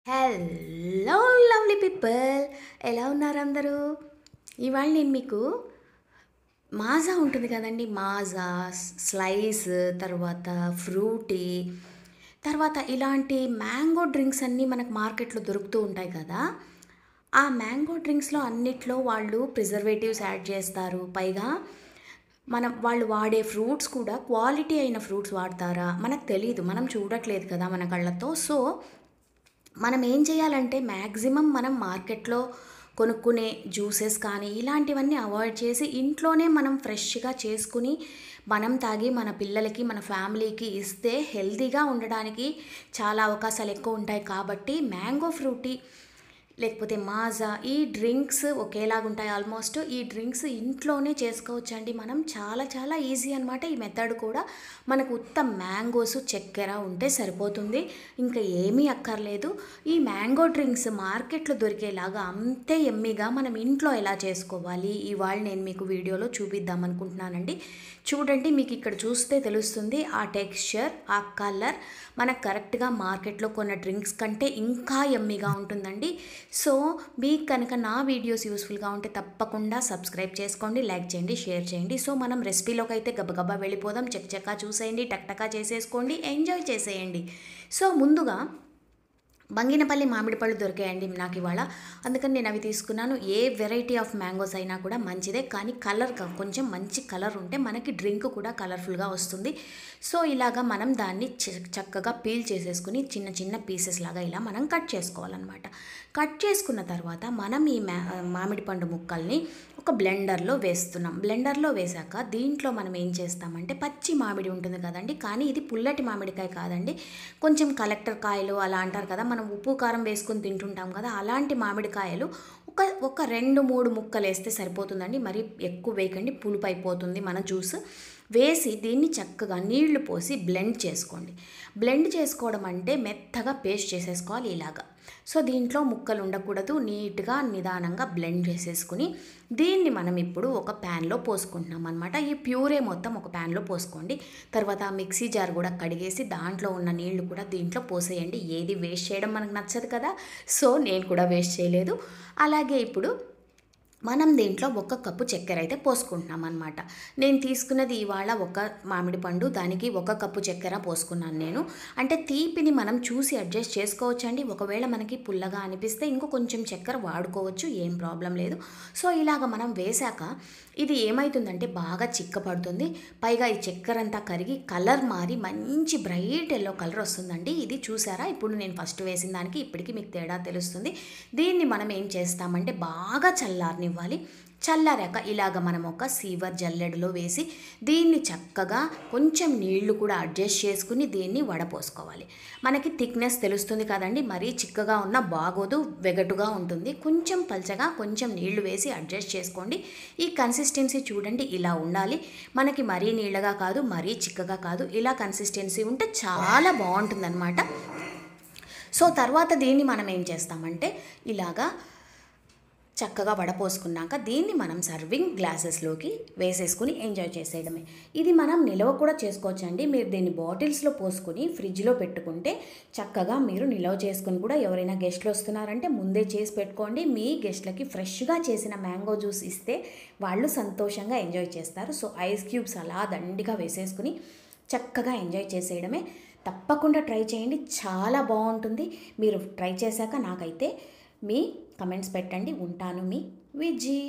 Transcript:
Hello lovely people, ఎలా ఉన్నారు అందరూ? ఇవాళ నేను మీకు మాజా ఉంటుంది కదండి, మాజా స్లైస్, తర్వాత ఫ్రూటీ, తర్వాత ఇలాంటి మ్యాంగో డ్రింక్స్ అన్నీ మనకు మార్కెట్లో దొరుకుతూ ఉంటాయి కదా. ఆ మ్యాంగో డ్రింక్స్లో అన్నిట్లో వాళ్ళు ప్రిజర్వేటివ్స్ యాడ్ చేస్తారు. పైగా వాళ్ళు వాడే ఫ్రూట్స్ కూడా క్వాలిటీ అయిన ఫ్రూట్స్ వాడతారా మనకు తెలియదు, మనం చూడట్లేదు కదా మన కళ్ళతో. సో మనం ఏం చేయాలంటే మ్యాక్సిమం మనం మార్కెట్లో కొనుక్కునే జ్యూసెస్ కానీ ఇలాంటివన్నీ అవాయిడ్ చేసి ఇంట్లోనే మనం ఫ్రెష్గా చేసుకుని మనం తాగి మన పిల్లలకి మన ఫ్యామిలీకి ఇస్తే హెల్తీగా ఉండడానికి చాలా అవకాశాలు ఎక్కువ ఉంటాయి. కాబట్టి మ్యాంగో ఫ్రూటీ లేకపోతే మాజా ఈ డ్రింక్స్ ఒకేలాగా ఉంటాయి. ఆల్మోస్ట్ ఈ డ్రింక్స్ ఇంట్లోనే చేసుకోవచ్చండి మనం. చాలా చాలా ఈజీ అనమాట ఈ మెథడ్ కూడా. మనకు ఉత్త మ్యాంగోస్ చక్కెర ఉంటే సరిపోతుంది, ఇంకా ఏమీ అక్కర్లేదు. ఈ మ్యాంగో డ్రింక్స్ మార్కెట్లో దొరికేలాగా అంతే ఎమ్మీగా మనం ఇంట్లో ఎలా చేసుకోవాలి ఇవాళ నేను మీకు వీడియోలో చూపిద్దాం అనుకుంటున్నానండి. చూడండి, మీకు ఇక్కడ చూస్తే తెలుస్తుంది ఆ టెక్స్చర్, ఆ కలర్ మనకు కరెక్ట్గా మార్కెట్లో కొన్న డ్రింక్స్ కంటే ఇంకా ఎమ్మీగా ఉంటుందండి. సో మీకు కనుక నా వీడియోస్ యూస్ఫుల్గా ఉంటే తప్పకుండా సబ్స్క్రైబ్ చేసుకోండి, లైక్ చేయండి, షేర్ చేయండి. సో మనం రెసిపీలోకి అయితే గబగబా వెళ్ళిపోదాం. చక్చకా చూసేయండి, టక్టకా చేసేసుకోండి, ఎంజాయ్ చేసేయండి. సో ముందుగా బంగినపల్లి మామిడి పళ్ళు దొరికాయండి నాకు ఇవాళ, అందుకని నేను అవి తీసుకున్నాను. ఏ వెరైటీ ఆఫ్ మ్యాంగోస్ అయినా కూడా మంచిదే, కానీ కలర్ కొంచెం మంచి కలర్ ఉంటే మనకి డ్రింక్ కూడా కలర్ఫుల్గా వస్తుంది. సో ఇలాగా మనం దాన్ని చక్కగా పీల్ చేసేసుకుని చిన్న చిన్న పీసెస్ లాగా ఇలా మనం కట్ చేసుకోవాలన్నమాట. కట్ చేసుకున్న తర్వాత మనం ఈ మామిడి పండు ముక్కల్ని ఒక బ్లెండర్లో వేస్తున్నాం. బ్లెండర్లో వేసాక దీంట్లో మనం ఏం చేస్తామంటే పచ్చి మామిడి ఉంటుంది కదండి, కానీ ఇది పుల్లటి మామిడికాయ కాదండి, కొంచెం కలెక్టర్ కాయలు అలా అంటారు కదా, మనం ఉప్పు కారం వేసుకొని తింటుంటాం కదా, అలాంటి మామిడికాయలు ఒక 2-3 ముక్కలు వేస్తే సరిపోతుందండి. మరి ఎక్కువ వేయకండి, పులుపు అయిపోతుంది మన జ్యూస్. వేసి దీన్ని చక్కగా నీళ్లు పోసి బ్లెండ్ చేసుకోండి. బ్లెండ్ చేసుకోవడం అంటే మెత్తగా పేస్ట్ చేసేసుకోవాలి ఇలాగా. సో దీంట్లో ముక్కలు ఉండకూడదు, నీట్గా నిదానంగా బ్లెండ్ చేసేసుకుని దీన్ని మనం ఇప్పుడు ఒక ప్యాన్లో పోసుకుంటున్నాం అనమాట. ఈ ప్యూరే మొత్తం ఒక ప్యాన్లో పోసుకోండి. తర్వాత మిక్సీ జార్ కూడా కడిగేసి దాంట్లో ఉన్న నీళ్లు కూడా దీంట్లో పోసేయండి. ఏది వేస్ట్ చేయడం మనకు నచ్చదు కదా, సో నేను కూడా వేస్ట్ చేయలేదు. అలాగే ఇప్పుడు మనం దీంట్లో 1 కప్పు చక్కెర అయితే పోసుకుంటున్నాం అనమాట. నేను తీసుకున్నది ఇవాళ ఒక మామిడి పండు, దానికి 1 కప్పు చక్కెర పోసుకున్నాను నేను. అంటే తీపిని మనం చూసి అడ్జస్ట్ చేసుకోవచ్చండి. ఒకవేళ మనకి పుల్లగా అనిపిస్తే ఇంకో కొంచెం చక్కెర వాడుకోవచ్చు, ఏం ప్రాబ్లం లేదు. సో ఇలాగ మనం వేశాక ఇది ఏమవుతుందంటే బాగా చిక్కపడుతుంది. పైగా ఈ చక్కెర అంతా కరిగి కలర్ మారి మంచి బ్రైట్ ఎల్లో కలర్ వస్తుందండి. ఇది చూసారా, ఇప్పుడు నేను ఫస్ట్ వేసిన దానికి ఇప్పటికీ మీకు తేడా తెలుస్తుంది. దీన్ని మనం ఏం చేస్తామంటే బాగా చల్లారనివ్వాలి. చల్లారాక ఇలాగ మనం ఒక సీవర్ జల్లెడలో వేసి దీన్ని చక్కగా కొంచెం నీళ్లు కూడా అడ్జస్ట్ చేసుకుని దీన్ని వడపోసుకోవాలి. మనకి థిక్నెస్ తెలుస్తుంది కదండి, మరీ చిక్కగా ఉన్న బాగోదు, వెగటుగా ఉంటుంది. కొంచెం పల్చగా కొంచెం నీళ్లు వేసి అడ్జస్ట్ చేసుకోండి. ఈ కన్సిస్టెన్సీ చూడండి, ఇలా ఉండాలి. మనకి మరీ నీళ్ళగా కాదు, మరీ చిక్కగా కాదు, ఇలా కన్సిస్టెన్సీ ఉంటే చాలా బాగుంటుందన్నమాట. సో తర్వాత దీన్ని మనం ఏం చేస్తామంటే ఇలాగా చక్కగా వడపోసుకున్నాక దీన్ని మనం సర్వింగ్ గ్లాసెస్లోకి వేసేసుకుని ఎంజాయ్ చేసేయడమే. ఇది మనం నిల్వ కూడా చేసుకోవచ్చండి. మీరు దీన్ని బాటిల్స్లో పోసుకొని ఫ్రిడ్జ్లో పెట్టుకుంటే చక్కగా మీరు నిల్వ చేసుకుని కూడా ఎవరైనా గెస్ట్లు వస్తున్నారంటే ముందే చేసి పెట్టుకోండి. మీ గెస్ట్లకి ఫ్రెష్గా చేసిన మ్యాంగో జ్యూస్ ఇస్తే వాళ్ళు సంతోషంగా ఎంజాయ్ చేస్తారు. సో ఐస్ క్యూబ్స్ అలా దండిగా వేసేసుకుని చక్కగా ఎంజాయ్ చేసేయడమే. తప్పకుండా ట్రై చేయండి, చాలా బాగుంటుంది. మీరు ట్రై చేశాక నాకైతే మీ కమెంట్స్ పెట్టండి. ఉంటాను, మీ విజీ.